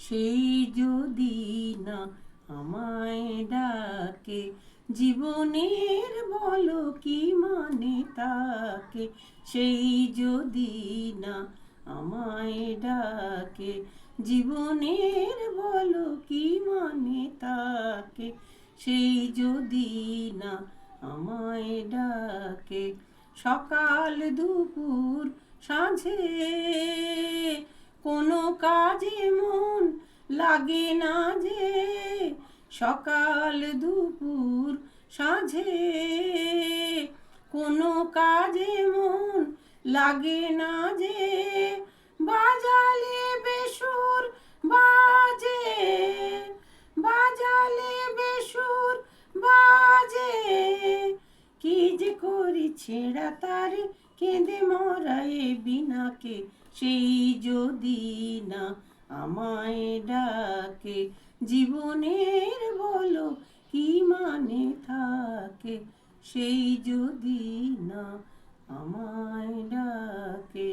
সেই যদি না আমায় ডাকে, জীবনের বলো কি মানে তাকে। সেই যদি না আমায় ডাকে, জীবনের বলো কি মানে তাকে। সেই যদি না আমায় ডাকে, সকাল দুপুর সাঁঝে কোনো কাজে মন লাগে না যে। সকাল দুপুর সাঁঝে কোনো কাজে মন লাগে না যে। বাজালে বেসুর বাজে, বাজালে বেসুর বাজে, কি যে করি ছেঁড়া তারে কেঁদে মরায় বিনাকে। সেই যদি না আমায় ডাকে, জীবনের বলো কি মানে থাকে। সেই যদি না আমায় ডাকে।